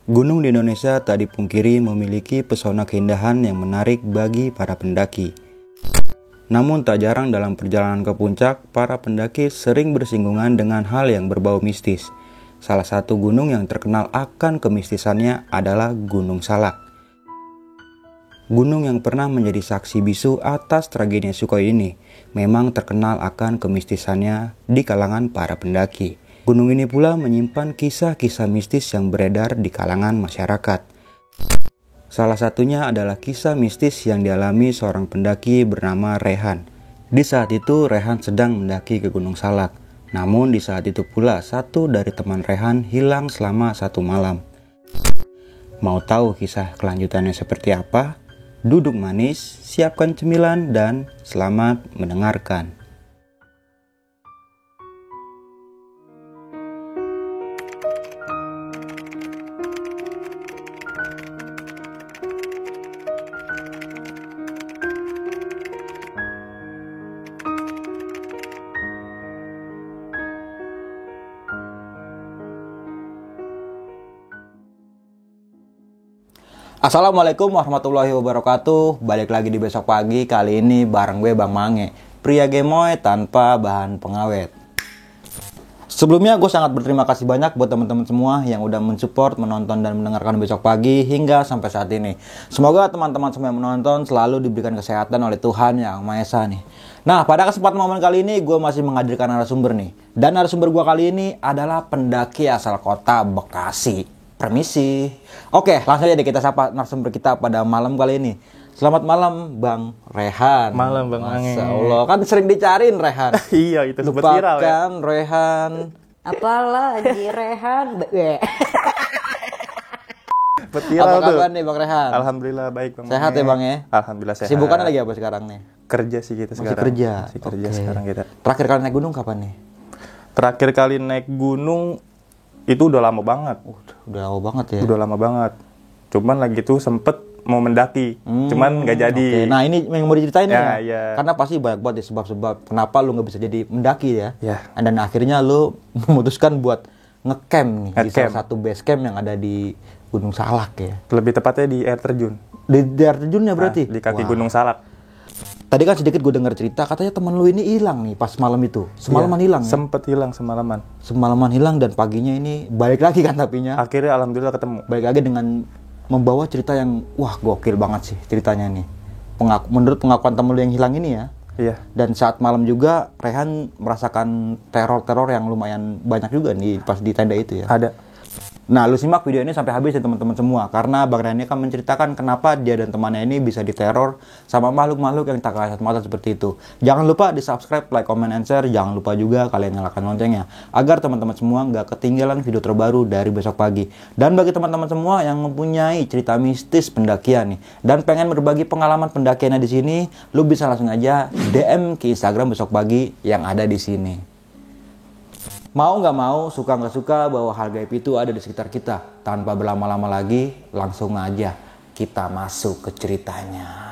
Gunung di Indonesia tak dipungkiri memiliki pesona keindahan yang menarik bagi para pendaki. Namun tak jarang dalam perjalanan ke puncak, para pendaki sering bersinggungan dengan hal yang berbau mistis. Salah satu gunung yang terkenal akan kemistisannya adalah Gunung Salak. Gunung yang pernah menjadi saksi bisu atas tragedi Sukhoi ini memang terkenal akan kemistisannya di kalangan para pendaki. Gunung ini pula menyimpan kisah-kisah mistis yang beredar di kalangan masyarakat. Salah satunya adalah kisah mistis yang dialami seorang pendaki bernama Rehan. Di saat itu Rehan sedang mendaki ke Gunung Salak. Namun di saat itu pula satu dari teman Rehan hilang selama 1 malam. Mau tahu kisah kelanjutannya seperti apa? Duduk manis, siapkan cemilan, dan selamat mendengarkan. Assalamualaikum warahmatullahi wabarakatuh. Balik lagi di besok pagi. Kali ini bareng gue Bang Mange, pria gemoy tanpa bahan pengawet. Sebelumnya gue sangat berterima kasih banyak buat teman-teman semua yang udah mensupport, menonton dan mendengarkan besok pagi hingga sampai saat ini. Semoga teman-teman semua yang menonton selalu diberikan kesehatan oleh Tuhan Yang Maha Esa nih. Nah, pada kesempatan momen kali ini gue masih menghadirkan narasumber nih. Dan narasumber gue kali ini adalah pendaki asal kota Bekasi. Permisi. Oke, langsung aja deh kita sapa narasumber kita pada malam kali ini. Selamat malam Bang Rehan. Malam Bang Mange. Masya Allah, kan sering dicariin Rehan. Iya, itu sempat viral ya. Lupakan Rehan. Apalagi Rehan. Sempat viral Apa tuh. kabar nih Bang Rehan? Alhamdulillah baik Bang. Sehat Mange. ya Bang ya? Alhamdulillah sehat. Sibukannya lagi apa sekarang nih? Kerja sih kita Masih sekarang. kerja. Masih kerja Oke. sekarang kita. Terakhir kali naik gunung kapan nih? Terakhir kali naik gunung itu udah lama banget. Udah lama banget ya. Udah lama banget. Cuman lagi tuh sempet mau mendaki. Cuman nggak jadi. Oke. Nah ini yang mau diceritain nih Ya, ya. iya. Karena pasti banyak banget ya sebab-sebab kenapa lu nggak bisa jadi mendaki ya. Ya. Dan akhirnya lu memutuskan buat ngecamp nih di Ngecamp. salah satu base camp yang ada di Gunung Salak ya. Lebih tepatnya di air terjun. Di air terjunnya berarti? Nah, di kaki Wah. Gunung Salak. Tadi kan sedikit gue dengar cerita katanya teman lu ini hilang nih pas malam itu. Semalaman Iya, hilang ya? Sempet hilang semalaman. Semalaman hilang dan paginya ini balik lagi kan tapinya. Akhirnya alhamdulillah ketemu. Balik lagi dengan membawa cerita yang wah gokil banget sih ceritanya nih. Menurut pengakuan temen lu yang hilang ini ya. Iya. Dan saat malam juga Rehan merasakan teror-teror yang lumayan banyak juga nih pas di tenda itu ya. Ada. Nah, lu simak video ini sampai habis ya teman-teman semua, karena Bang Rehan ini akan menceritakan kenapa dia dan temannya ini bisa diteror sama makhluk-makhluk yang tak kasat mata seperti itu. Jangan lupa di subscribe, like, comment, and share. Jangan lupa juga kalian nyalakan loncengnya agar teman-teman semua nggak ketinggalan video terbaru dari besok pagi. Dan bagi teman-teman semua yang mempunyai cerita mistis pendakian nih dan pengen berbagi pengalaman pendakiannya di sini, lu bisa langsung aja DM ke Instagram besok pagi yang ada di sini. Mau nggak mau, suka nggak suka, bahwa hal gaib itu ada di sekitar kita. Tanpa berlama-lama lagi, langsung aja kita masuk ke ceritanya.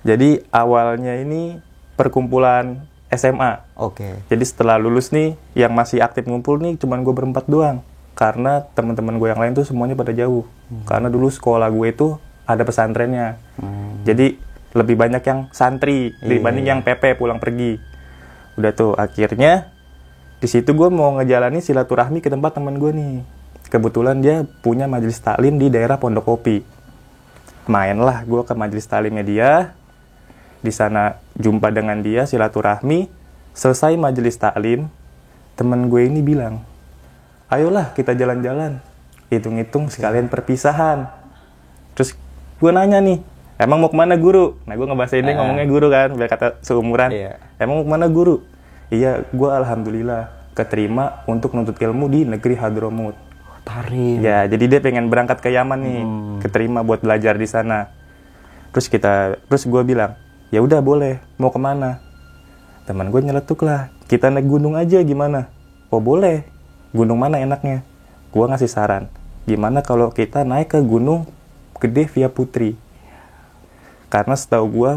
Jadi awalnya ini perkumpulan SMA. Oke. Jadi setelah lulus nih, yang masih aktif ngumpul nih cuman gue berempat doang. Karena teman-teman gue yang lain tuh semuanya pada jauh. Karena dulu sekolah gue itu ada pesantrennya. Jadi lebih banyak yang santri dibanding yang PP pulang pergi. Udah tuh akhirnya di situ gue mau ngejalanin silaturahmi ke tempat teman gue nih. Kebetulan dia punya majelis taklim di daerah Pondok Kopi. Mainlah gue ke majelis taklimnya dia. Di sana jumpa dengan dia, silaturahmi. Selesai majelis taklim, temen gue ini bilang, ayolah kita jalan-jalan. Hitung-hitung sekalian perpisahan. Terus gue nanya nih, emang mau kemana guru? Nah gue ngebahasa ini ngomongnya guru kan, biar kata seumuran. Iya. Emang mau kemana guru? Iya, gue alhamdulillah keterima untuk nuntut ilmu di negeri Hadramut. Tarim. Ya, jadi dia pengen berangkat ke Yaman nih, keterima buat belajar di sana. Terus gue bilang, ya udah boleh, mau kemana? Teman gue nyeletuk lah, kita naik gunung aja gimana? Oh boleh, gunung mana enaknya? Gue ngasih saran, gimana kalau kita naik ke gunung Gede Via Putri? Karena setahu gue,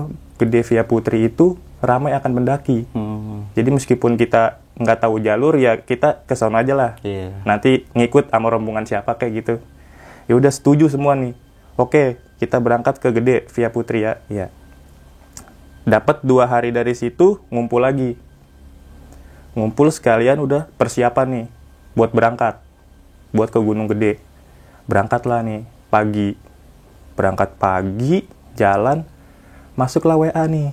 Gede Via Putri itu ramai akan pendaki. Jadi meskipun kita nggak tahu jalur, ya kita ke sana aja lah. Iya. Nanti ngikut sama rombongan siapa kayak gitu. Ya udah setuju semua nih. Oke, kita berangkat ke Gede Via Putri ya. Iya. Dapat 2 hari dari situ, ngumpul lagi. Ngumpul sekalian udah persiapan nih buat berangkat. Buat ke Gunung Gede. Berangkatlah nih pagi. Berangkat pagi, jalan, masuklah WA nih.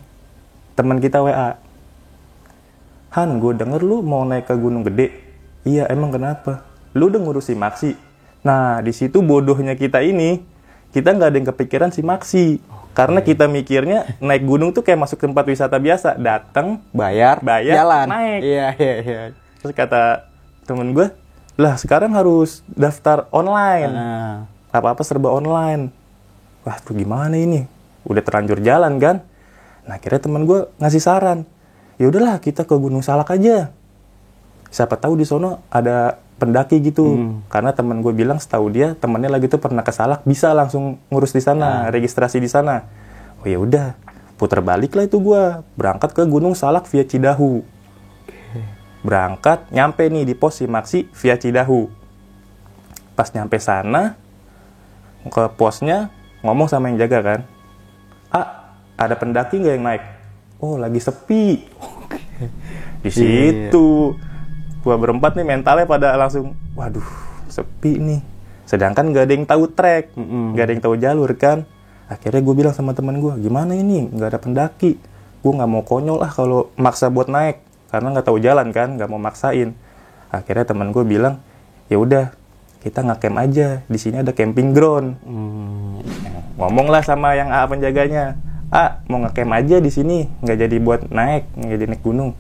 Teman kita WA. Han, gue denger lu mau naik ke Gunung Gede. Iya, emang kenapa? Lu udah ngurusi Maksi. Nah, di situ bodohnya kita ini, kita nggak ada yang kepikiran si Maksi. Karena kita mikirnya naik gunung tuh kayak masuk tempat wisata biasa. Datang, Bayar, jalan. naik. Iya. Terus kata temen gue, lah sekarang harus daftar online. Apa-apa serba online. Wah, tuh gimana ini? Udah terlanjur jalan kan? Nah, akhirnya temen gue ngasih saran. Ya udahlah, kita ke Gunung Salak aja. Siapa tahu di sono ada pendaki gitu. Karena temen gue bilang setahu dia temennya lagi tuh pernah ke Salak, bisa langsung ngurus di sana, registrasi di sana. Oh ya udah, putar balik lah itu gue, berangkat ke Gunung Salak via Cidahu. Berangkat, nyampe nih di pos si Maksi via Cidahu. Pas nyampe sana, ke posnya ngomong sama yang jaga kan. Ada pendaki nggak yang naik? Oh, lagi sepi. Di situ, gua berempat nih mentalnya pada langsung, waduh, sepi nih. Sedangkan nggak ada yang tahu trek, nggak ada yang tahu jalur kan. Akhirnya gue bilang sama teman gue, gimana ini? Nggak ada pendaki. Gue nggak mau konyol lah kalau maksa buat naik, karena nggak tahu jalan kan, nggak mau maksain. Akhirnya teman gue bilang, ya udah, kita ngecamp aja. Di sini ada camping ground. Ngomong lah sama yang penjaganya. Mau ngecamp aja di sini, nggak jadi buat naik, nggak jadi naik gunung.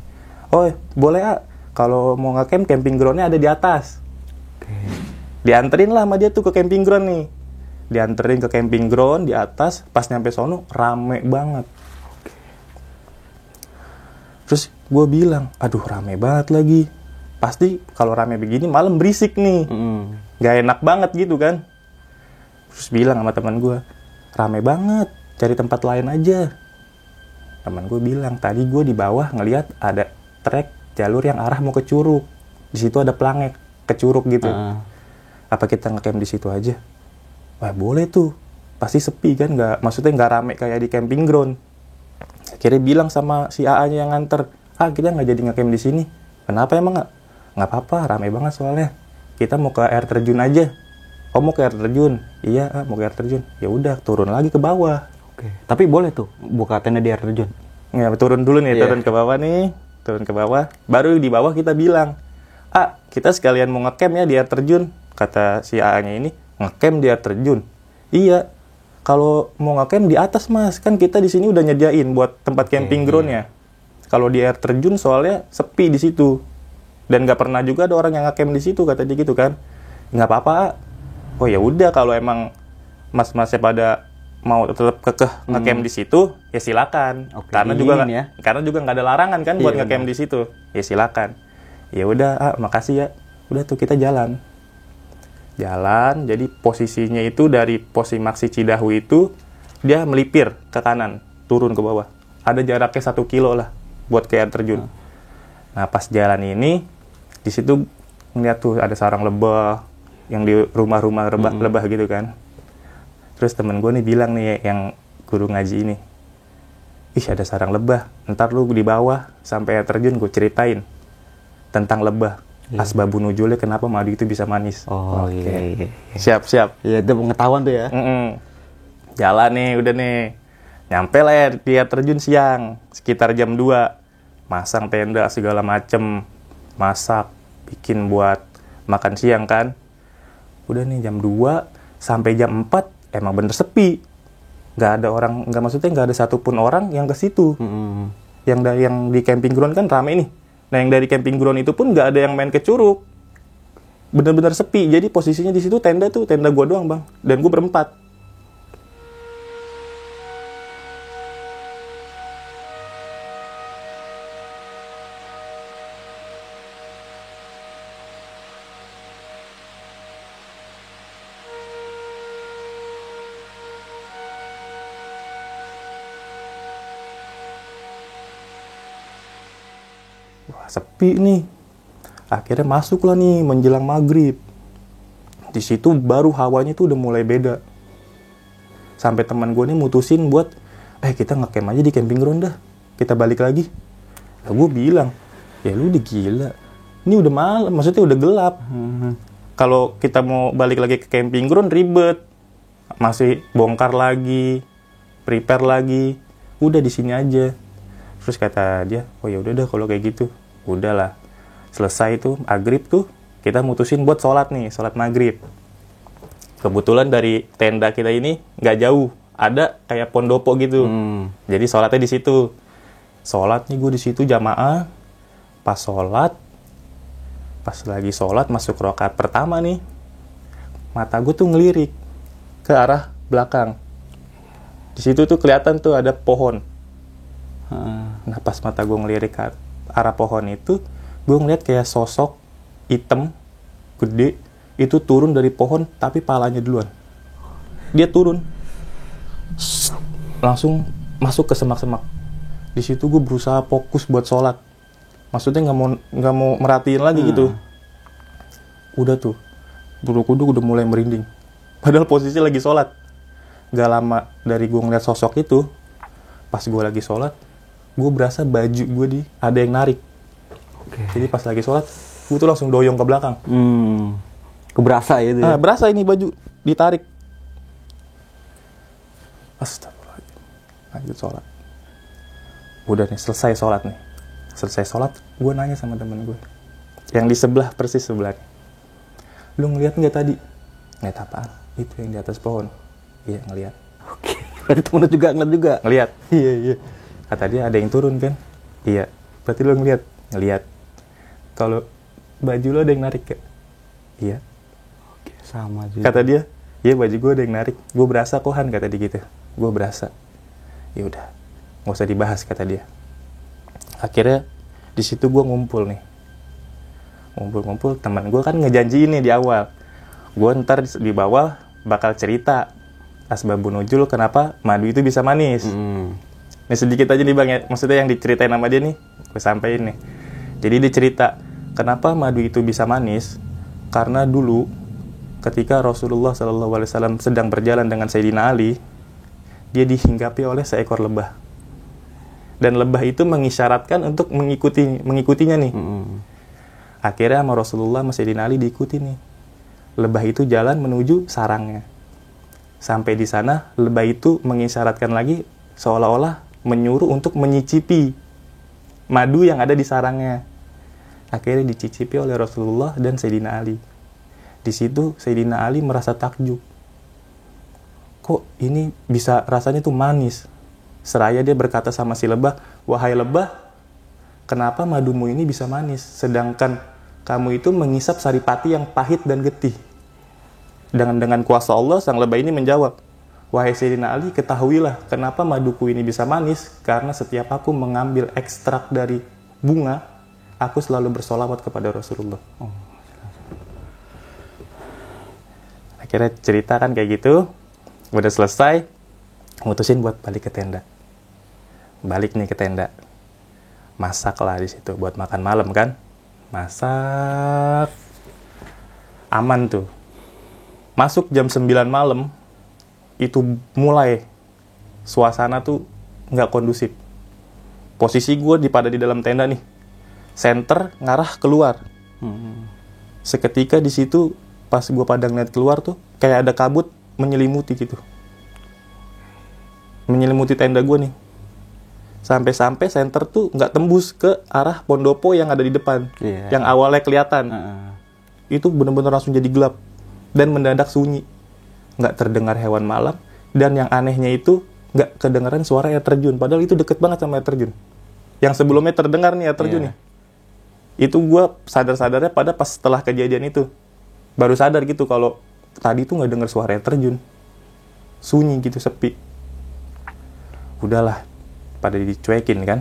Oh, boleh kalau mau ngecamp, camping groundnya ada di atas. Dianterin lah sama dia tuh ke camping ground nih. Dianterin ke camping ground di atas, pas nyampe sono rame banget. Terus gue bilang, aduh rame banget lagi. Pasti kalau rame begini malam berisik nih, nggak enak banget gitu kan. Terus bilang sama teman gue, rame banget. Cari tempat lain aja. Teman gue bilang, tadi gue di bawah ngelihat ada trek jalur yang arah mau ke Curug. Di situ ada pelangek ke Curug gitu. Apa kita ngecamp di situ aja? Wah boleh tuh. Pasti sepi kan, maksudnya nggak rame kayak di camping ground. Akhirnya bilang sama si AA-nya yang nganter, kita nggak jadi ngecamp di sini. Kenapa emang nggak? Nggak apa-apa, rame banget soalnya. Kita mau ke air terjun aja. Oh mau ke air terjun? Iya, mau ke air terjun. Ya udah, turun lagi ke bawah. Oke. Tapi boleh tuh buka tenda di air terjun. Ya, turun dulu nih, turun ke bawah nih. Turun ke bawah. Baru di bawah kita bilang, kita sekalian mau ngecamp ya di air terjun. Kata si AA-nya ini, ngecamp di air terjun. Iya. Kalau mau ngecamp di atas mas, kan kita di sini udah nyediain buat tempat camping groundnya. Kalau di air terjun soalnya sepi di situ. Dan nggak pernah juga ada orang yang ngecamp di situ, kata dia gitu kan. Nggak apa-apa. Oh ya udah, kalau emang mas-masnya pada mau tetap kekeh ngecamp di situ, ya silakan. Karena juga nggak ada larangan kan buat ngecamp di situ. Ya silakan. Ya udah, makasih ya. Udah tuh kita jalan. Jadi posisinya itu dari posisi Maksi Cidahu itu dia melipir ke kanan, turun ke bawah. Ada jaraknya 1 kilo lah buat ke air terjun. Nah pas jalan ini, di situ ngeliat tuh ada sarang lebah yang di rumah-rumah lebah gitu kan. Terus temen gue nih bilang nih yang guru ngaji ini, ih ada sarang lebah, ntar lu di bawah sampai air terjun gue ceritain tentang lebah. Asbabun nuzulnya kenapa madu itu bisa manis. Oh iya. Siap. Iya itu pengetahuan tuh ya. Jalan nih, udah nih. Nyampe lah ya di air terjun siang, sekitar jam 2. Masang tenda segala macem, masak, bikin buat makan siang kan. Udah nih jam 2 sampai jam 4 emang bener sepi. Nggak ada orang, nggak ada satupun orang yang ke situ. Yang di camping ground kan rame nih. Nah yang dari camping ground itu pun nggak ada yang main ke curug, bener-bener sepi. Jadi posisinya di situ tenda gue doang bang, dan gue berempat. Wah, sepi nih. Akhirnya masuklah nih menjelang maghrib. Di situ baru hawanya tuh udah mulai beda. Sampai teman gue nih mutusin buat, kita ngecamp aja di camping ground dah. Kita balik lagi. Nah, gue bilang, ya lu udah gila. Ini udah malam, maksudnya udah gelap. Kalau kita mau balik lagi ke camping ground ribet. Masih bongkar lagi, prepare lagi. Udah di sini aja. Terus kata dia, oh ya udah dah kalau kayak gitu, udahlah. Selesai tuh maghrib tuh, kita mutusin buat sholat nih, sholat maghrib. Kebetulan dari tenda kita ini nggak jauh, ada kayak pondopo gitu. Jadi sholatnya di situ. Sholat nih gue di situ jamaah. Pas lagi sholat masuk rakaat pertama nih, mata gue tuh ngelirik ke arah belakang. Di situ tuh kelihatan tuh ada pohon. Nah pas mata gue ngelirik ke arah pohon itu, gue ngeliat kayak sosok hitam gede itu turun dari pohon, tapi palanya duluan. Dia turun langsung masuk ke semak-semak. Di situ gue berusaha fokus buat sholat, maksudnya nggak mau merhatiin lagi gitu. Udah tuh bulu kuduk udah mulai merinding, padahal posisi lagi sholat. Gak lama dari gue ngeliat sosok itu, pas gue lagi sholat, gue berasa baju gue ada yang narik. Jadi pas lagi sholat, gue tuh langsung doyong ke belakang. Keberasa ya itu. Nah, berasa ini baju ditarik. Astagfirullahaladzim. Lanjut sholat. Udah nih, selesai sholat nih. Selesai sholat, gue nanya sama temen gue. Yang di sebelah, persis sebelahnya. Lu ngeliat nggak tadi? Ngeliat apaan? Itu yang di atas pohon. Iya, ngeliat. Oke, berarti temen lu juga ngeliat juga? Ngeliat. Iya. Kata dia ada yang turun kan? Iya. Berarti lu ngeliat? Ngeliat. Kalau baju lu ada yang narik gak? Iya. Oke, sama juga. Kata dia, iya baju gue ada yang narik. Gue berasa kohan, kata dia gitu. Gue berasa. Ya udah, nggak usah dibahas, kata dia. Akhirnya di situ gue ngumpul nih. Ngumpul, teman gue kan ngejanjiin nih di awal. Gue ntar di bawah bakal cerita asbabun nuzul kenapa madu itu bisa manis. Ini sedikit aja nih bang ya, maksudnya yang diceritain sama dia nih, gue sampein nih. Jadi dia cerita, kenapa madu itu bisa manis? Karena dulu ketika Rasulullah SAW sedang berjalan dengan Sayyidina Ali, dia dihinggapi oleh seekor lebah. Dan lebah itu mengisyaratkan untuk mengikutinya nih. Akhirnya sama Rasulullah sama Sayyidina Ali diikuti nih. Lebah itu jalan menuju sarangnya. Sampai di sana, lebah itu mengisyaratkan lagi seolah-olah menyuruh untuk menyicipi madu yang ada di sarangnya. Akhirnya dicicipi oleh Rasulullah dan Sayyidina Ali. Di situ Sayyidina Ali merasa takjub. Kok ini bisa rasanya tuh manis? Seraya dia berkata sama si lebah, wahai lebah, kenapa madumu ini bisa manis? Sedangkan kamu itu mengisap saripati yang pahit dan getih. Dengan kuasa Allah, sang lebah ini menjawab, wahai Sayyidina Ali, ketahuilah kenapa maduku ini bisa manis, karena setiap aku mengambil ekstrak dari bunga, aku selalu bersolawat kepada Rasulullah. Akhirnya cerita kan kayak gitu, udah selesai, mutusin buat balik ke tenda. Balik nih ke tenda, masak lah di situ buat makan malam kan, masak, aman tuh. Masuk jam 9 malam, itu mulai suasana tuh nggak kondusif. Posisi gue pada di dalam tenda nih, center ngarah keluar. Seketika di situ pas gue pada ngeliat keluar tuh kayak ada kabut menyelimuti gitu, menyelimuti tenda gue nih. Sampai-sampai center tuh nggak tembus ke arah pondopo yang ada di depan, yang awalnya kelihatan. Itu benar-benar langsung jadi gelap dan mendadak sunyi. Nggak terdengar hewan malam, dan yang anehnya itu nggak kedengaran suara air terjun, padahal itu deket banget sama air terjun. Yang sebelumnya terdengar nih air terjun nih. Itu gue sadar-sadarnya pada pas setelah kejadian itu. Baru sadar gitu kalau tadi tuh nggak dengar suara air terjun. Sunyi gitu, sepi. Udahlah, pada dicuekin kan.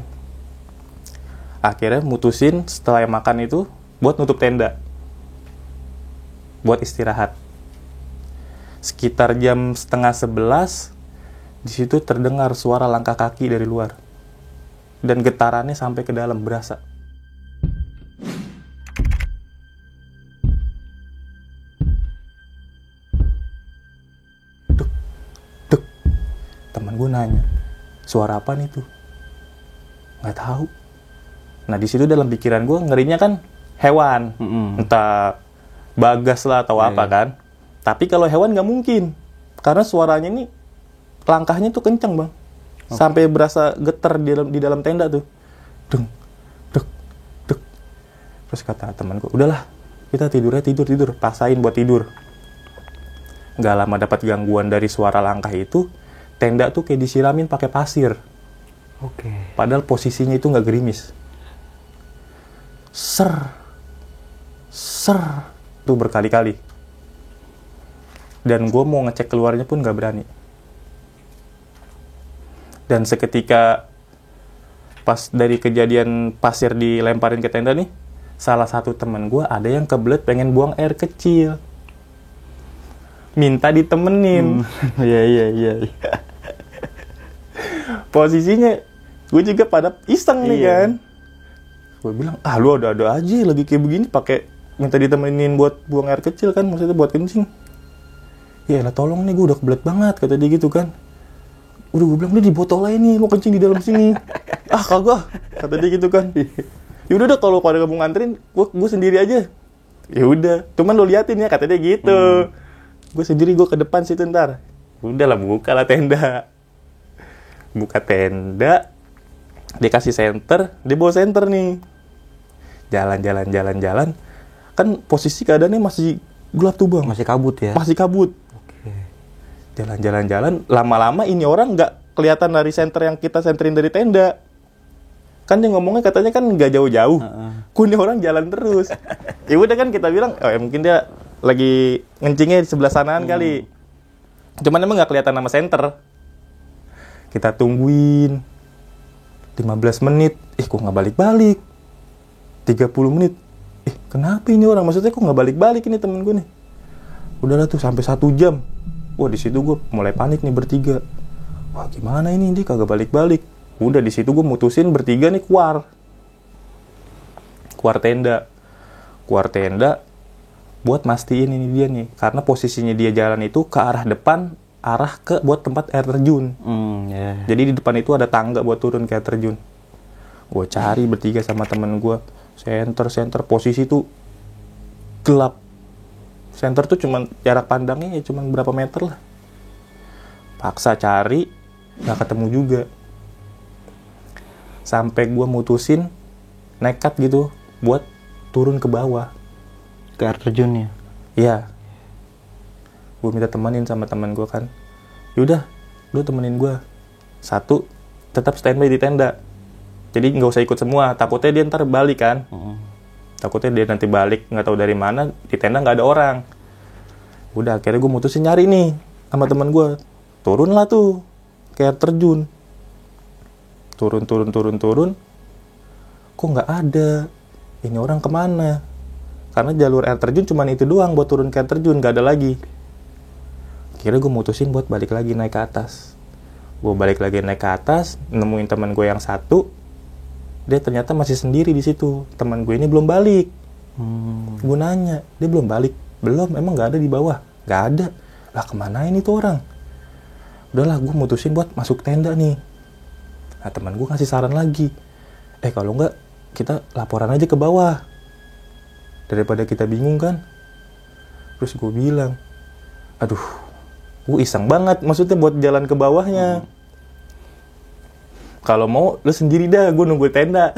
Akhirnya mutusin setelah makan itu buat nutup tenda. Buat istirahat. Sekitar jam 10:30, di situ terdengar suara langkah kaki dari luar. Dan getarannya sampai ke dalam berasa. Teman gue nanya, suara apa nih tuh? Nggak tahu. Nah di situ dalam pikiran gue ngerinya kan hewan, entah bagas lah atau apa kan. Tapi kalau hewan nggak mungkin, karena suaranya ini langkahnya tuh kencang bang, sampai berasa getar di dalam tenda tuh, deng, dek, dek. Terus kata temanku, udahlah kita tidur, paksain buat tidur. Nggak lama dapat gangguan dari suara langkah itu. Tenda tuh kayak disiramin pakai pasir. Padahal posisinya itu nggak gerimis. Ser tuh berkali-kali. Dan gue mau ngecek keluarnya pun nggak berani. Dan seketika pas dari kejadian pasir dilemparin ke tenda nih, salah satu teman gue ada yang kebelet pengen buang air kecil. Minta ditemenin. Iya. Posisinya gue juga pada iseng nih kan. Gue bilang, lu ada-ada aja lagi kayak begini pakai minta ditemenin buat buang air kecil kan, maksudnya buat kencing. Ya lah tolong nih, gue udah kebelet banget, kata dia gitu kan. Udah gue bilang, dia di botol lain nih, mau kencing di dalam sini. Kagak, kata dia gitu kan. Yaudah kalau pada kamu nganterin, gue sendiri aja. Ya udah, cuman lo liatin ya, kata dia gitu. Gue sendiri, gue ke depan situ ntar. Udah lah, buka lah tenda. Buka tenda, dia kasih senter, dia bawa senter nih. Jalan. Kan posisi keadaannya masih gelap tuh bang. Masih kabut ya? Masih kabut. Jalan. Lama-lama ini orang nggak kelihatan dari senter yang kita senterin dari tenda. Kan dia ngomongnya katanya kan nggak jauh-jauh. Ini orang jalan terus. Ya udah kan kita bilang, mungkin dia lagi ngencingnya di sebelah sanaan kali. Cuman emang nggak kelihatan nama senter. Kita tungguin 15 menit, kok nggak balik-balik. 30 menit, kenapa ini orang? Maksudnya kok nggak balik-balik ini temen gue nih. Udahlah tuh sampai 1 jam. Wah di situ gue mulai panik nih bertiga. Wah gimana ini dia kagak balik-balik. Udah di situ gue mutusin bertiga nih keluar tenda buat mastiin ini dia nih, karena posisinya dia jalan itu ke arah depan, arah ke buat tempat air terjun. Jadi di depan itu ada tangga buat turun ke air terjun. Gue cari bertiga sama temen gue, senter posisi tuh gelap. Senter tuh cuman jarak pandangnya ya cuman berapa meter lah. Paksa cari, nggak ketemu juga. Sampai gue mutusin nekat gitu buat turun ke bawah. Ke air terjunnya? Iya. Gue minta temenin sama teman gue kan. Yaudah, lu temenin gue. 1, tetap standby di tenda. Jadi nggak usah ikut semua. Takutnya dia ntar balik kan. Takutnya dia nanti balik nggak tahu dari mana. Di tenda nggak ada orang. Udah akhirnya gue mutusin nyari nih sama teman gue. Turunlah tuh ke air terjun. Turun. Kok nggak ada? Ini orang kemana? Karena jalur air terjun cuma itu doang buat turun ke air terjun, nggak ada lagi. Akhirnya gue mutusin buat balik lagi naik ke atas. Gue balik lagi naik ke atas, nemuin teman gue yang 1. Dia ternyata masih sendiri di situ. Teman gue ini belum balik. Gue nanya, dia belum balik? Belum, emang nggak ada di bawah? Nggak ada. Lah kemana ini tuh orang? Udahlah, gue mutusin buat masuk tenda nih. Nah teman gue kasih saran lagi. Kalau nggak, kita laporan aja ke bawah. Daripada kita bingung kan. Terus gue bilang, aduh, gue iseng banget maksudnya buat jalan ke bawahnya. Kalau mau lu sendiri dah, gue nunggu tenda.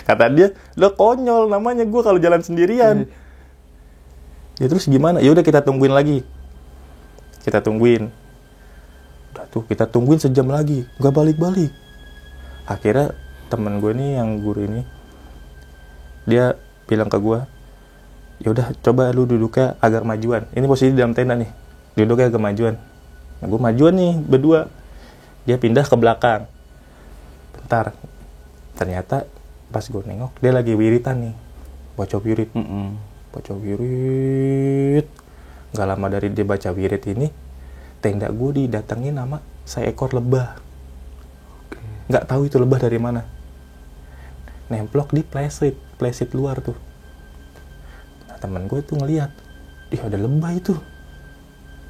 Kata dia, lo konyol namanya gue kalau jalan sendirian. Ya terus gimana? Ya udah kita tungguin lagi. Udah tuh kita tungguin sejam lagi, nggak balik-balik. Akhirnya temen gue nih yang guru ini Dia bilang ke gue, yaudah coba lu duduknya agak majuan. Ini posisi di dalam tenda nih, duduknya agak majuan. Nah, gue majuan nih berdua, dia pindah ke belakang. Bentar, ternyata pas gue nengok dia lagi wiritan nih, baca wirid. Baca wirid. Gak lama dari dia baca wirid ini, tenda gue didatengin sama seekor lebah. Gak tahu itu lebah dari mana. Nemplok di playset luar tuh. Nah, teman gue tuh ngeliat, ih ada lebah itu.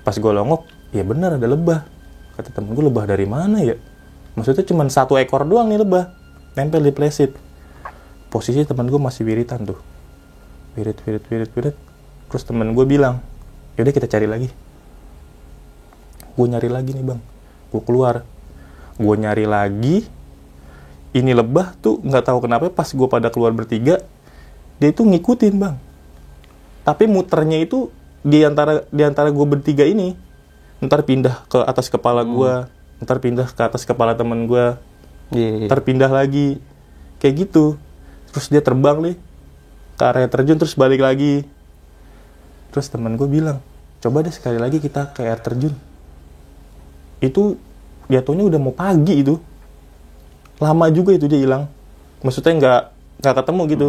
Pas gue longok, ya bener ada lebah. Kata temen gue, lebah dari mana ya? Maksudnya cuma 1 ekor doang nih lebah, nempel di playset. Posisi temen gue masih wiritan tuh. Wirid. Terus temen gue bilang, yaudah kita cari lagi. Gue nyari lagi nih bang. Gue keluar. Gue nyari lagi. Ini lebah tuh nggak tahu kenapa pas gue pada keluar bertiga, dia itu ngikutin bang. Tapi muternya itu di antara gue bertiga ini. Ntar pindah ke atas kepala gue. Ntar pindah ke atas kepala temen gue. Ntar pindah lagi. Kayak gitu. Terus dia terbang nih ke area terjun, terus balik lagi. Terus temen gue bilang, coba deh sekali lagi kita ke air terjun. Itu jatuhnya udah mau pagi itu. Lama juga itu dia hilang. Maksudnya nggak ketemu gitu.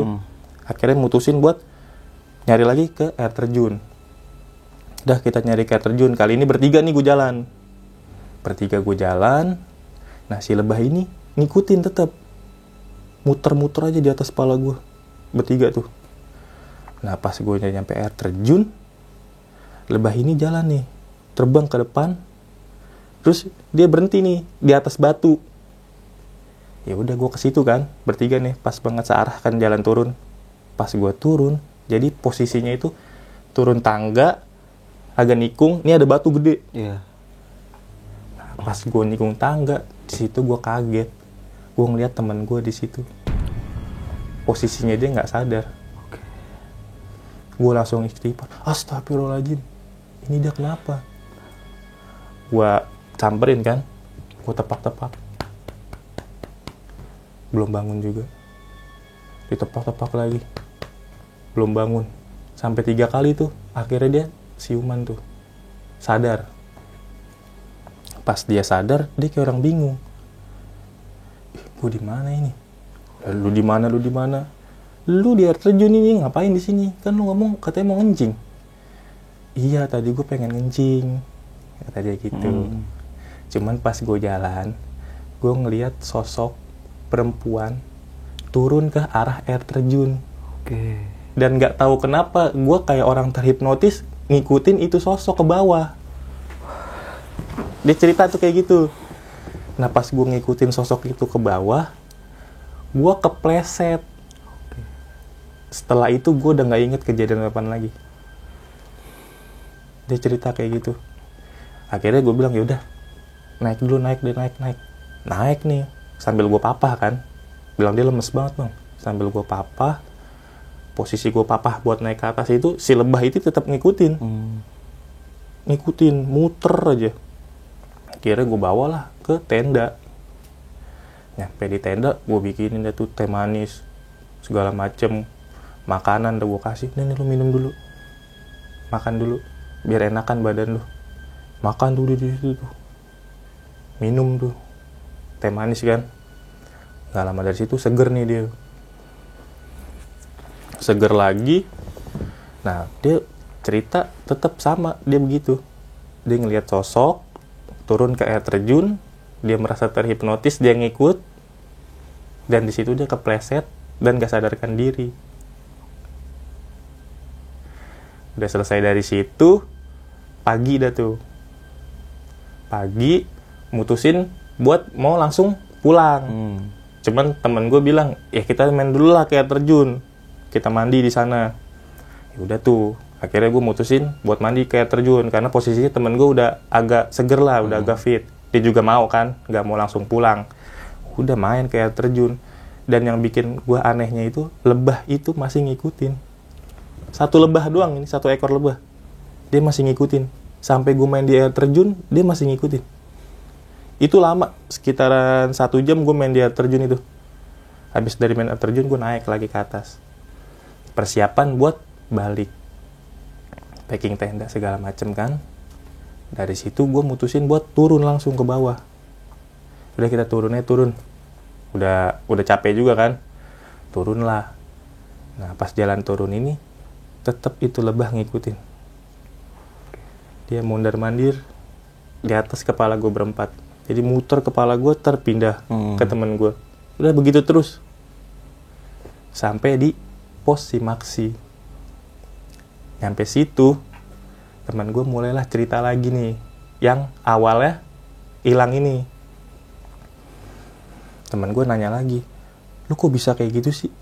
Akhirnya mutusin buat nyari lagi ke air terjun. Udah kita nyari ke air terjun. Kali ini bertiga nih gue jalan. Nah si lebah ini ngikutin tetap. Muter-muter aja di atas kepala gue. Bertiga tuh. Nah pas gue nyampe air terjun, lebah ini jalan nih. Terbang ke depan. Terus dia berhenti nih di atas batu. Ya udah gue ke situ kan, bertiga nih, pas banget searah kan jalan turun. Pas gue turun, jadi posisinya itu turun tangga, agak nikung, ini ada batu gede. Nah, pas gue nikung tangga, di situ gue kaget. Gue ngeliat teman gue di situ. Posisinya dia nggak sadar. Gue langsung istighfar. Astagfirullahaladzim. Ini dia kenapa? Gue samperin kan, gue tepak-tepak. Belum bangun juga. Ditepak-tepak lagi. Belum bangun. Sampai 3 kali tuh. Akhirnya dia siuman tuh. Sadar. Pas dia sadar, dia kayak orang bingung. Gue di mana ini? Lu di mana? Lu di air terjun ini ngapain di sini? Kan lu ngomong katanya mau ngencing. Iya, tadi gue pengen ngencing. Kata dia gitu. Cuman pas gue jalan, gue ngeliat sosok perempuan turun ke arah air terjun. Dan nggak tahu kenapa gue kayak orang terhipnotis ngikutin itu sosok ke bawah. Dia cerita tuh kayak gitu. Nah pas gue ngikutin sosok itu ke bawah, gue kepleset. Setelah itu gue udah nggak inget kejadian apaan lagi. Dia cerita kayak gitu. Akhirnya gue bilang yaudah naik dulu, naik nih. Sambil gue papah kan, bilang dia lemes banget bang. Sambil gue papah, posisi gue papah buat naik ke atas itu, si lebah itu tetap ngikutin, muter aja. Akhirnya gue bawalah ke tenda. Nyampe di tenda, gue bikinin dia tuh teh manis, segala macem, makanan udah gue kasih. Nih lu minum dulu, makan dulu, biar enakan badan lu. Makan dulu di situ tuh, minum tuh teh manis kan. Gak lama dari situ seger nih dia. Seger lagi. Nah dia cerita tetap sama, dia begitu. Dia ngelihat sosok turun ke air terjun, dia merasa terhipnotis, dia ngikut, dan di situ dia kepleset dan gak sadarkan diri. Udah selesai dari situ, pagi dah tuh. Pagi mutusin buat mau langsung pulang. Cuman temen gue bilang, ya kita main dulu lah ke air terjun, kita mandi di sana. Ya udah tuh, akhirnya gue mutusin buat mandi ke air terjun karena posisinya temen gue udah agak seger lah, udah agak fit. Dia juga mau kan, nggak mau langsung pulang. Udah main ke air terjun. Dan yang bikin gue anehnya itu, lebah itu masih ngikutin. Satu lebah doang ini, 1 ekor lebah. Dia masih ngikutin. Sampai gue main di air terjun, dia masih ngikutin. Itu lama, sekitaran 1 jam gue main di air terjun itu. Habis dari main air terjun, gue naik lagi ke atas. persiapan buat balik, packing tenda segala macem kan. Dari situ gue mutusin buat turun langsung ke bawah. Udah kita turun, udah capek juga kan, turun lah. Nah pas jalan turun ini tetap itu lebah ngikutin. Dia mondar mandir di atas kepala gue berempat. Jadi muter kepala gue terpindah ke temen gue. Udah begitu terus sampai di pos Simaksi. Nyampe situ teman gue mulailah cerita lagi nih, yang awalnya hilang ini. Teman gue nanya lagi, lu kok bisa kayak gitu sih?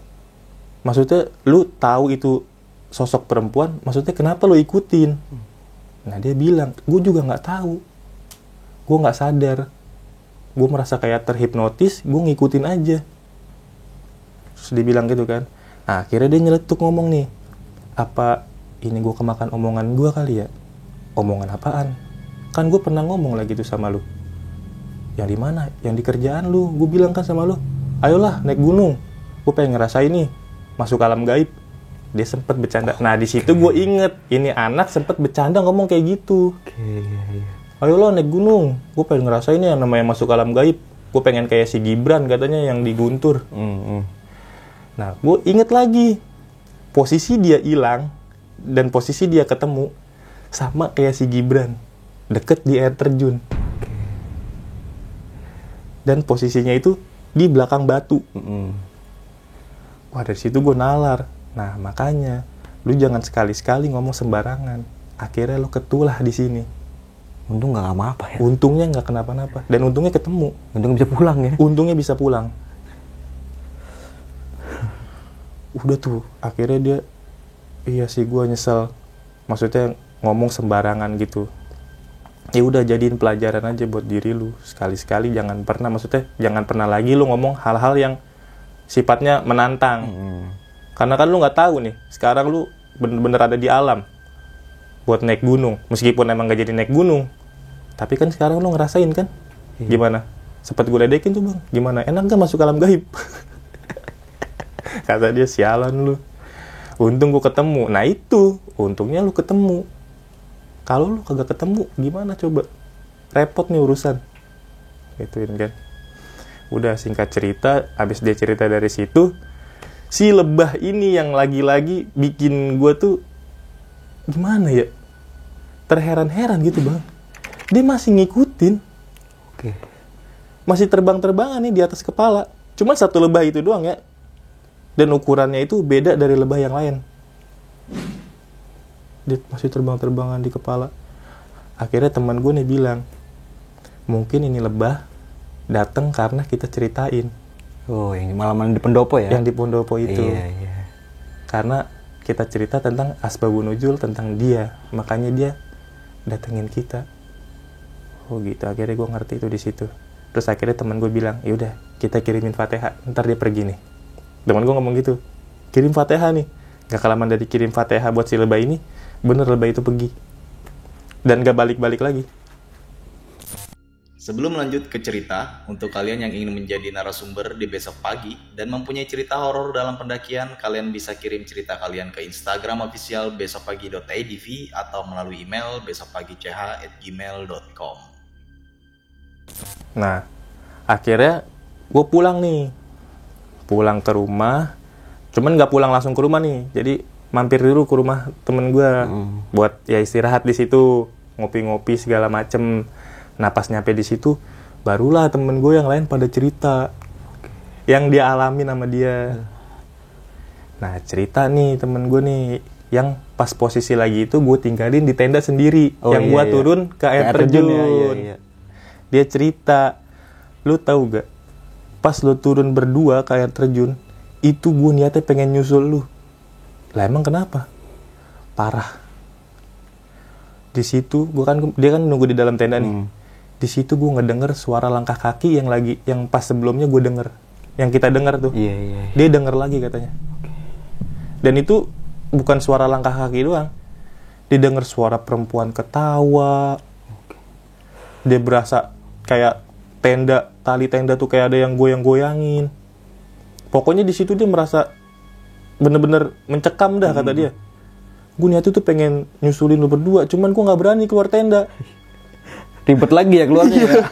Maksudnya lu tahu itu sosok perempuan, maksudnya kenapa lu ikutin? Nah dia bilang, gue juga nggak tahu, gue nggak sadar, gue merasa kayak terhipnotis, gue ngikutin aja. Terus dia bilang gitu kan. Nah akhirnya dia nyeletuk ngomong nih, apa ini gue kemakan omongan gue kali ya? Omongan apaan? Kan gue pernah ngomong lagi tuh sama lu. Yang di mana? Yang di kerjaan lu. Gue bilang kan sama lu, ayolah naik gunung, gue pengen ngerasain nih masuk alam gaib. Dia sempet bercanda. Nah di situ gue inget, ini anak sempet bercanda ngomong kayak gitu. Ayolah naik gunung, gue pengen ngerasain nih yang namanya masuk alam gaib. Gue pengen kayak si Gibran katanya yang di Guntur. Nah gue inget lagi, posisi dia hilang dan posisi dia ketemu sama kayak si Gibran, deket di air terjun. Dan posisinya itu di belakang batu. Wah dari situ gue nalar. Nah makanya lu jangan sekali-sekali ngomong sembarangan. Akhirnya lu ketulah di sini. Untung nggak apa-apa ya. Untungnya nggak kenapa-napa dan untungnya ketemu. Untung bisa pulang ya. Untungnya bisa pulang. Udah tuh akhirnya dia, iya sih gue nyesel. Maksudnya ngomong sembarangan gitu. Ya udah jadiin pelajaran aja buat diri lu. Sekali-sekali jangan pernah, maksudnya jangan pernah lagi lu ngomong hal-hal yang sifatnya menantang. Karena kan lu nggak tahu nih, sekarang lu bener-bener ada di alam buat naik gunung. Meskipun emang nggak jadi naik gunung, tapi kan sekarang lu ngerasain kan. Gimana? Sempet gue ledekin tuh bang, gimana? Enak gak masuk alam gaib? Kata dia, sialan lu, untung gue ketemu. Nah itu, untungnya lu ketemu. Kalau lu kagak ketemu, gimana coba? Repot nih urusan. Gituin kan. Udah singkat cerita, habis dia cerita dari situ, si lebah ini yang lagi-lagi bikin gue tuh, gimana ya? Terheran-heran gitu bang. Dia masih ngikutin. Masih terbang-terbangan nih di atas kepala. Cuma satu lebah itu doang ya. Dan ukurannya itu beda dari lebah yang lain. Dia masih terbang-terbangan di kepala. Akhirnya teman gue nih bilang, mungkin ini lebah datang karena kita ceritain. Oh, yang malaman di pendopo ya? Yang di pendopo itu. Iya. Karena kita cerita tentang asbabun nuzul, tentang dia. Makanya dia datengin kita. Oh gitu, akhirnya gue ngerti itu di situ. Terus akhirnya teman gue bilang, yaudah kita kirimin Fatihah, ntar dia pergi nih. Teman gue ngomong gitu, kirim Fatihah nih. Gak kelamaan dari kirim Fatihah buat si lebah ini, bener lebah itu pergi. Dan gak balik-balik lagi. Sebelum lanjut ke cerita, untuk kalian yang ingin menjadi narasumber di besok pagi dan mempunyai cerita horor dalam pendakian, kalian bisa kirim cerita kalian ke Instagram official besokpagi.idv atau melalui email besokpagi.ch@gmail.com. Nah, akhirnya gue pulang nih. Pulang ke rumah, cuman gak pulang langsung ke rumah nih. Jadi mampir dulu ke rumah temen gue buat ya istirahat di situ, ngopi-ngopi segala macem. Nah pas nyampe di situ, barulah temen gue yang lain pada cerita yang dia alami sama dia. Nah cerita nih temen gue nih, yang pas posisi lagi itu gue tinggalin di tenda sendiri, yang gue turun ke air terjun. Iya. Dia cerita, lu tahu gak? Pas lu turun berdua ke air terjun, itu gue niatnya pengen nyusul lu. Lah emang kenapa? Parah. Di situ dia kan nunggu di dalam tenda nih. Di situ gue ngedenger suara langkah kaki yang pas sebelumnya gue denger, yang kita denger tuh. Iya. Dia denger lagi katanya. Dan itu bukan suara langkah kaki doang. Dia denger suara perempuan ketawa. Dia berasa kayak tali tenda tuh kayak ada yang goyang-goyangin. Pokoknya di situ dia merasa bener-bener mencekam dah kata dia. Gue niat itu pengen nyusulin lu berdua, cuman gue nggak berani keluar tenda. Ribet lagi ya keluarnya ya.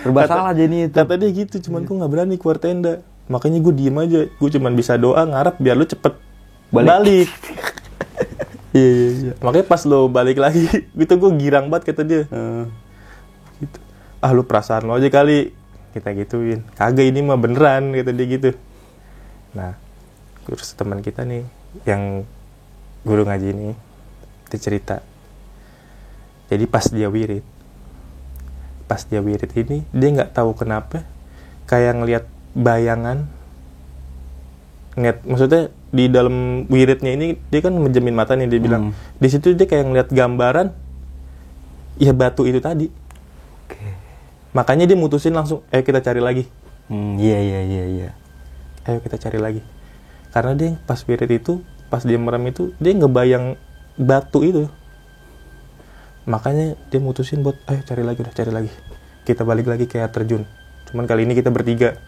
Serba salah jadi itu. Kata dia gitu, cuman gue nggak berani keluar tenda. Makanya gue diem aja, gue cuman bisa doa ngarep biar lu cepet balik. Iya. Makanya pas lo balik lagi, gitu gue girang banget kata dia. Gitu. Ah lu perasaan lo aja kali, kita gituin. Kagak, ini mah beneran kata dia gitu. Nah, terus teman kita nih yang guru ngaji ini, dia cerita. Jadi pas dia wirid ini dia nggak tahu kenapa kayak ngelihat bayangan, maksudnya di dalam wiridnya ini dia kan menjamin mata nih, dia bilang di situ dia kayak ngelihat gambaran ya batu itu tadi. Makanya dia mutusin langsung, ayo kita cari lagi. Iya. Ayo kita cari lagi. Karena dia pas wirid itu, pas dia merem itu, dia ngebayang batu itu. Makanya dia mutusin buat, ayo cari lagi. Kita balik lagi ke air terjun. Cuman kali ini kita bertiga.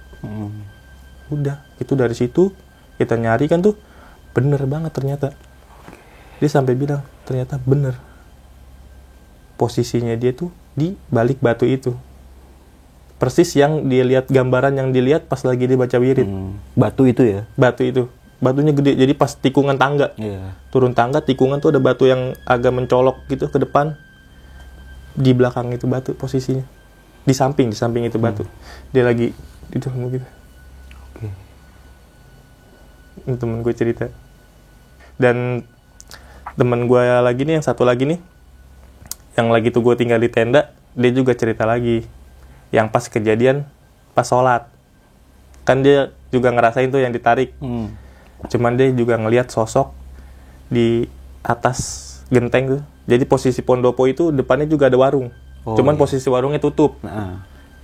Udah, itu dari situ kita nyari kan tuh, bener banget ternyata. Dia sampai bilang, ternyata bener. Posisinya dia tuh di balik batu itu. Persis yang dia lihat, gambaran yang dilihat pas lagi dia baca wirid. Batu itu ya? Batu itu. Batunya gede, jadi pas tikungan tangga. Turun tangga, tikungan tuh ada batu yang agak mencolok gitu ke depan. Di belakang itu batu posisinya. Di samping itu batu. Dia lagi itu gitu. Ini temen gue cerita. Dan temen gue lagi nih, yang satu lagi nih, yang lagi tuh gue tinggal di tenda, dia juga cerita lagi. Yang pas kejadian, pas sholat. Kan dia juga ngerasain tuh yang ditarik. Cuman dia juga ngelihat sosok di atas genteng tuh. Jadi posisi pondopo itu depannya juga ada warung. Cuman posisi warungnya tutup.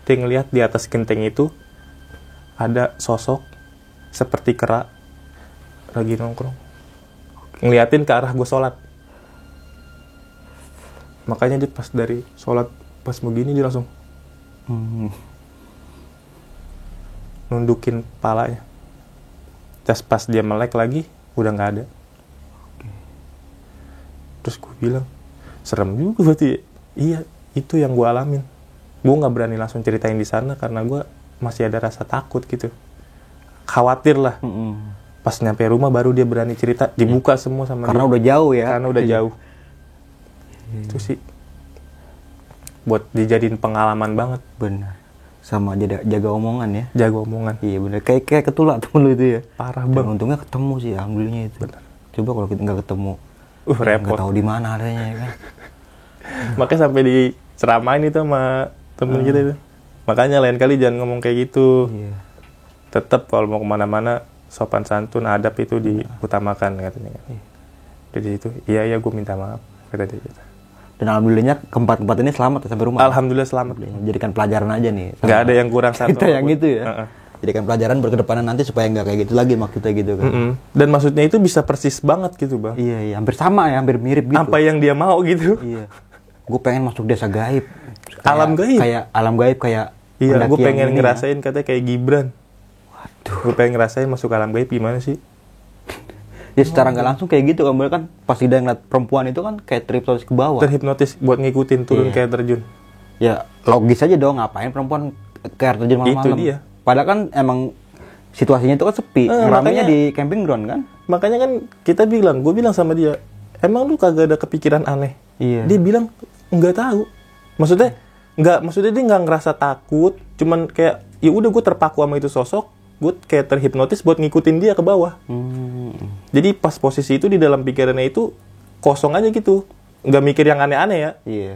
Dia ngelihat di atas genteng itu ada sosok seperti kera lagi nongkrong. Ngeliatin ke arah gue sholat. Makanya dia pas dari sholat pas begini dia langsung nundukin palanya. Terus pas dia melek lagi udah nggak ada. Terus gue bilang, serem juga berarti. Iya, itu yang gue alamin. Gue nggak berani langsung ceritain di sana karena gue masih ada rasa takut gitu, khawatir lah. Pas nyampe rumah baru dia berani cerita, dibuka semua sama karena dia. udah jauh ya. Karena udah jauh. Itu sih buat dijadiin pengalaman banget. Benar. Sama jaga omongan ya. Jaga omongan. Iya benar. Kayak ketulak temen lu itu ya. Parah Dan bang. untungnya ketemu sih, alhamdulillahnya itu. Benar. Coba kalau kita nggak ketemu, Repot. nggak tahu di mana adanya ya kan. Makanya sampai diceramain itu sama temen kita itu. Makanya lain kali jangan ngomong kayak gitu. Iya. Tetap kalau mau kemana-mana sopan santun, adab itu diutamakan katanya. Jadi itu, iya gue minta maaf kata dia. Dan alhamdulillahnya keempat-empat ini selamat ya, sampai rumah. Alhamdulillah selamat. Jadikan pelajaran aja nih. Nggak ada yang kurang satu. Kita yang itu ya. Jadikan pelajaran berkedepanan nanti supaya nggak kayak gitu lagi maksudnya gitu kan. Dan maksudnya itu bisa persis banget gitu bang. Iya, hampir sama ya, hampir mirip gitu. Apa yang dia mau gitu. Iya. Gue pengen masuk desa gaib. Alam gaib? Kayak alam gaib kayak. Iya, gue pengen ini ngerasain katanya kayak Gibran. Waduh. Gue pengen ngerasain masuk alam gaib gimana sih? Ya secara nggak langsung kayak gitu kan pas dia ngeliat perempuan itu kan kayak terhipnotis ke bawah. Terhipnotis buat ngikutin turun ke air terjun. Ya logis aja dong, ngapain perempuan ke air terjun malam-malam. Itu dia. Padahal kan emang situasinya itu kan sepi, ramenya di camping ground kan. Makanya kan gue bilang sama dia, emang lu kagak ada kepikiran aneh? Iya. Dia bilang nggak tahu. Maksudnya dia nggak ngerasa takut, cuman kayak ya udah gue terpaku sama itu sosok, gue kayak terhipnotis buat ngikutin dia ke bawah. Jadi pas posisi itu di dalam pikirannya itu kosong aja gitu, nggak mikir yang aneh-aneh ya. Iya.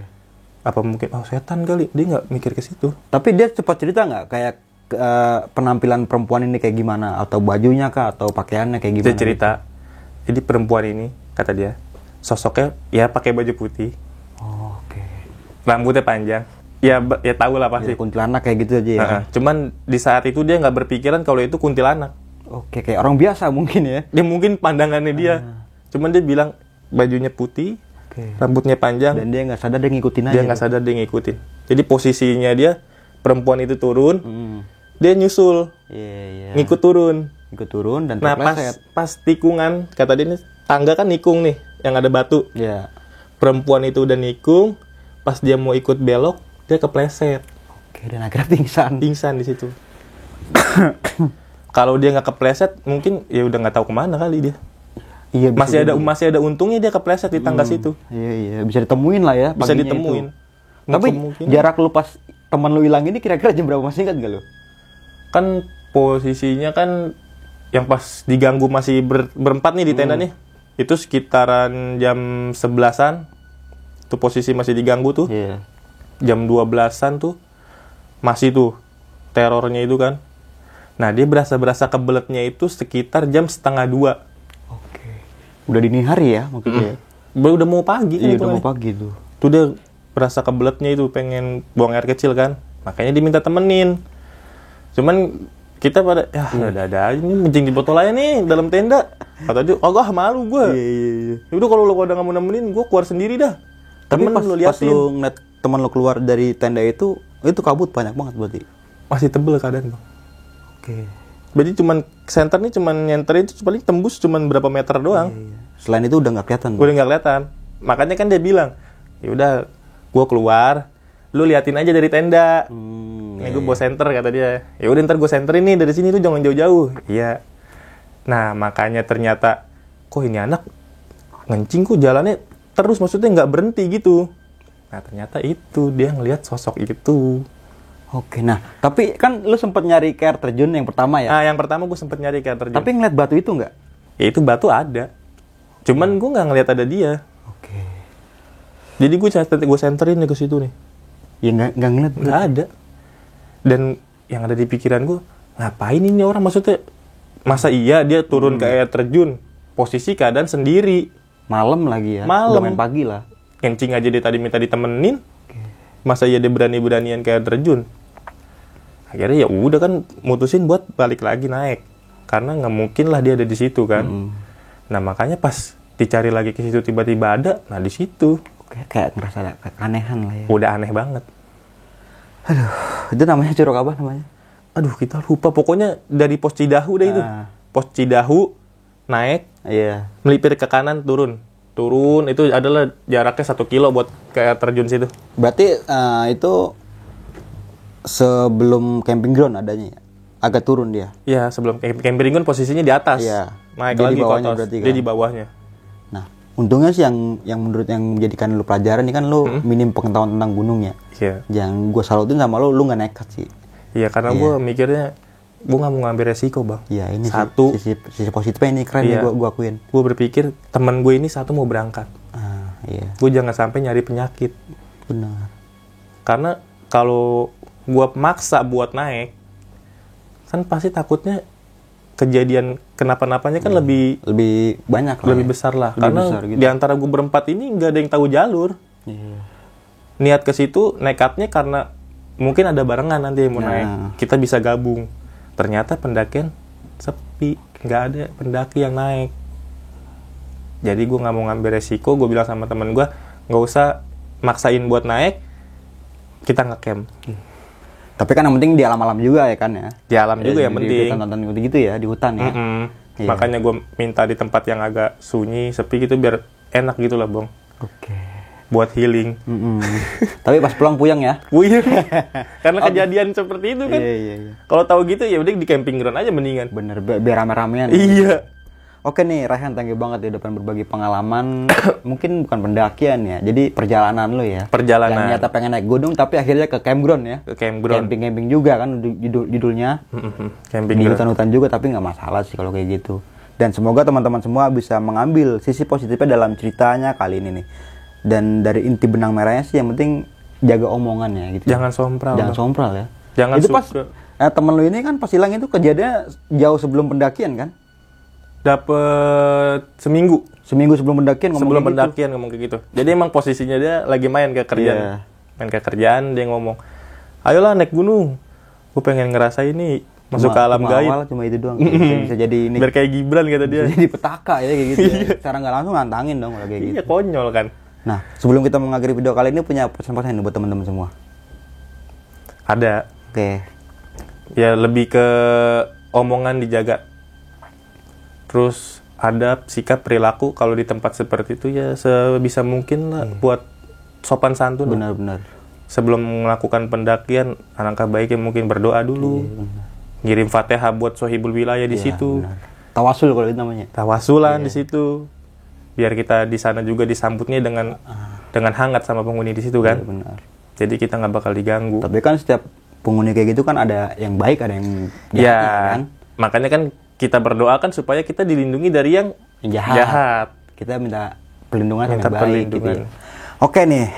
Apa mungkin setan kali, dia nggak mikir ke situ. Tapi dia cepat cerita nggak kayak penampilan perempuan ini kayak gimana, atau bajunya kah, atau pakaiannya kayak gimana? Dia cerita, jadi perempuan ini kata dia sosoknya ya pakai baju putih, Oke. rambutnya panjang, ya tahu lah pasti. Ya, kuntilanak kayak gitu aja ya. Cuman di saat itu dia nggak berpikiran kalau itu kuntilanak. Oke, kayak orang biasa mungkin ya. Dia mungkin pandangannya dia, cuman dia bilang bajunya putih, rambutnya panjang, Dan dia nggak sadar dia ngikutin aja. dia nggak sadar dia ngikutin. Jadi posisinya dia perempuan itu turun, dia nyusul, Iya. ngikut turun. ikut turun dan Nah terpleset. pas tikungan, kata dia nih, tangga kan nikung nih, yang ada batu. Iya. Perempuan itu udah nikung, pas dia mau ikut belok, dia kepleset. Oke, dan akhirnya pingsan. Pingsan di situ. Kalau dia nggak kepleset, mungkin ya udah nggak tahu kemana kali dia. Iya, bisa Masih ada untungnya dia kepleset di tangga situ. Iya, bisa ditemuin lah ya Bisa paginya ditemuin. itu. Tapi Kemungkinan. jarak lu pas teman lu hilang ini kira-kira jam berapa, masih ingat gak lu? Kan posisinya kan yang pas diganggu masih berempat nih di tenda nih. Itu sekitaran jam 11-an. Tuh posisi masih diganggu tuh. Iya. Jam 12-an tuh masih tuh terornya itu kan. Nah, dia berasa kebeletnya itu sekitar jam 1:30. Oke. Udah dini hari ya maksudnya. Udah mau pagi kan Iya, itu udah kan. mau pagi tuh. Tuh dia berasa kebeletnya itu, pengen buang air kecil kan. Makanya diminta temenin. Cuman kita pada, ya ada aja nih, mencing di botol aja nih dalam tenda. Kata dia, agak malu gue. Iya. Yaudah kalau lo udah nggak mau nemenin, gue keluar sendiri dah. Tapi Temen pas lo lu liatin. ngeliat teman lu keluar dari tenda itu kabut banyak banget berarti. Masih tebel keadaan bang. Oke. Jadi cuman center nih cuman nyenterin itu paling tembus cuman berapa meter doang. Iya. Selain itu udah nggak kelihatan. Udah nggak kelihatan. Makanya kan dia bilang, ya udah, gue keluar, lu liatin aja dari tenda. Nih gue bawa senter kata dia. Ya udah ntar gue senterin nih dari sini tuh jangan jauh-jauh. Iya. Nah makanya ternyata, kok ini anak ngencing kok jalannya terus, maksudnya nggak berhenti gitu. Nah ternyata itu dia ngelihat sosok itu. Oke, nah tapi kan lu sempet nyari ke air terjun yang pertama ya? Nah yang pertama gue sempet nyari ke air terjun. Tapi ngeliat batu itu nggak? Ya itu batu ada. Cuman gue nggak ngelihat ada dia. Oke. Jadi gue senterin nih ke situ nih. Ya nggak ngeliat. Nggak ada. Dan yang ada di pikiran gue, ngapain ini orang, maksudnya masa iya dia turun ke air terjun, posisi keadaan sendiri, Malam lagi ya? Malam. Udah main pagi lah. kencing aja dia tadi minta ditemenin, masa iya dia berani-beranian ke air terjun. Akhirnya ya udah kan mutusin buat balik lagi naik, karena nggak mungkin lah dia ada di situ kan. Nah makanya pas dicari lagi ke situ tiba-tiba ada, nah di situ Kayak ngerasa ada keanehan lah ya. udah aneh banget. Aduh, itu namanya curug apa namanya? Aduh kita lupa, pokoknya dari pos Cidahu deh itu. Pos Cidahu naik, Iya. melipir ke kanan, turun itu adalah jaraknya 1 kilo buat ke air terjun situ. Berarti itu sebelum camping ground adanya ya? Agak turun dia? Ya sebelum camping kan posisinya di atas. Iya. Naik Dia lagi di ke bawahnya atas. berarti Dia kan? di bawahnya. Nah, untungnya sih yang menurut yang menjadikan lu pelajaran ini kan lu minim pengetahuan tentang gunung ya. Iya. Yang gue salutin sama lu nggak nekat sih. Iya karena gue mikirnya gue nggak mau ngambil resiko bang. Iya ini Satu, sisi positifnya ini keren Iya. nih gue akuin. gue berpikir teman gue ini satu mau berangkat. Iya Gue jangan sampai nyari penyakit. benar. Karena kalau gue maksa buat naik, kan pasti takutnya kejadian kenapa-napanya kan lebih banyak lah. lebih ya. besar lah. Lebih Karena besar gitu. di antara gue berempat ini nggak ada yang tahu jalur. Iya. Niat ke situ nekatnya karena mungkin ada barengan nanti yang mau Nah. naik, kita bisa gabung. Ternyata pendakian sepi, nggak ada pendaki yang naik. Jadi gue nggak mau ngambil resiko. Gue bilang sama temen gue, nggak usah maksain buat naik, kita ngecamp. Tapi kan yang penting di alam-alam juga ya kan ya. Di alam juga yang penting. Di hutan-hutan gitu ya, di hutan ya. Iya. Makanya gue minta di tempat yang agak sunyi, sepi gitu biar enak gitu lah bang. Oke. Buat healing. Tapi pas pulang puyeng ya. Wih, karena kejadian seperti itu kan. Iya. Kalau tahu gitu ya udah di camping ground aja mendingan. Bener, biar rame-ramean. Iya. Oke nih, Rayhan, thank you banget ya udah berbagi pengalaman. Mungkin bukan pendakian ya, jadi perjalanan lo ya. Perjalanan. Yang nyata pengen naik gunung, tapi akhirnya ke campground ya. Ke campground. Camping juga kan judulnya. Camping Di ground. hutan-hutan juga, tapi nggak masalah sih kalau kayak gitu. Dan semoga teman-teman semua bisa mengambil sisi positifnya dalam ceritanya kali ini nih. Dan dari inti benang merahnya sih yang penting jaga omongannya gitu. Jangan sompral. Jangan Bang. sompral ya. Jangan itu pas suka. temen lu ini kan pas hilang itu kejadiannya jauh sebelum pendakian kan? Dapet seminggu Seminggu sebelum pendakian ngomong sebelum kayak gitu. pendakian ngomong kayak gitu. Jadi emang posisinya dia lagi main ke kerjaan. Iya. Main ke kerjaan dia ngomong, ayolah naik gunung. Gue pengen ngerasain ini masuk ke alam gaib. Awal cuma itu doang. Bisa jadi ini. Biar kayak Gibran kata dia. Bisa jadi petaka ya kayak gitu. Ya. Secara nggak langsung nantangin dong kalau kayak gitu. Iya konyol kan. Nah, sebelum kita mengakhiri video kali ini punya pesan-pesan nih buat teman-teman semua. Ada. Oke. Ya lebih ke omongan dijaga. terus adab, sikap, perilaku kalau di tempat seperti itu ya sebisa mungkin lah buat sopan santun. Benar-benar. Sebelum melakukan pendakian, alangkah baiknya mungkin berdoa dulu. Ngirim Fatihah buat sohibul wilayah di situ. Benar. Tawasul kalau itu namanya. Tawasulan di situ. Biar kita di sana juga disambutnya dengan hangat sama penghuni di situ kan. Benar. Jadi kita nggak bakal diganggu. Tapi kan setiap penghuni kayak gitu kan ada yang baik, ada yang jahat Ya, kan. makanya kan kita berdoa kan supaya kita dilindungi dari yang jahat. Kita minta perlindungan Minta yang baik perlindungan. gitu ya. Oke nih.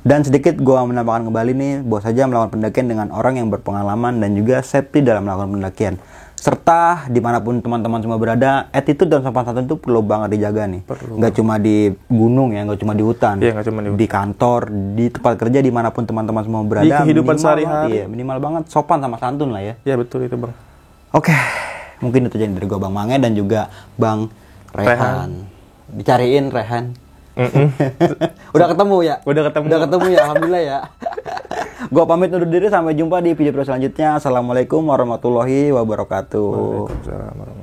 Dan sedikit gua menambahkan kembali nih, bahwa saja melakukan pendakian dengan orang yang berpengalaman dan juga safety dalam melakukan pendakian. Serta dimanapun teman-teman semua berada, attitude dan sopan santun itu perlu banget dijaga nih. Nggak cuma di gunung ya, nggak cuma di hutan. Iya, nggak cuma di hutan. Di kantor, di tempat kerja, dimanapun teman-teman semua berada. Di kehidupan minimal sehari-hari. Iya, minimal banget sopan sama santun lah ya. Ya betul itu bang. Oke, mungkin itu aja dari gua Bang Mange dan juga Bang Rehan. Dicariin Rehan. Udah ketemu ya? Udah ketemu. Udah ketemu ya, alhamdulillah ya. Gua pamit undur diri, sampai jumpa di video selanjutnya. Assalamualaikum warahmatullahi wabarakatuh. Waalaikumsalam warahmatullahi wabarakatuh.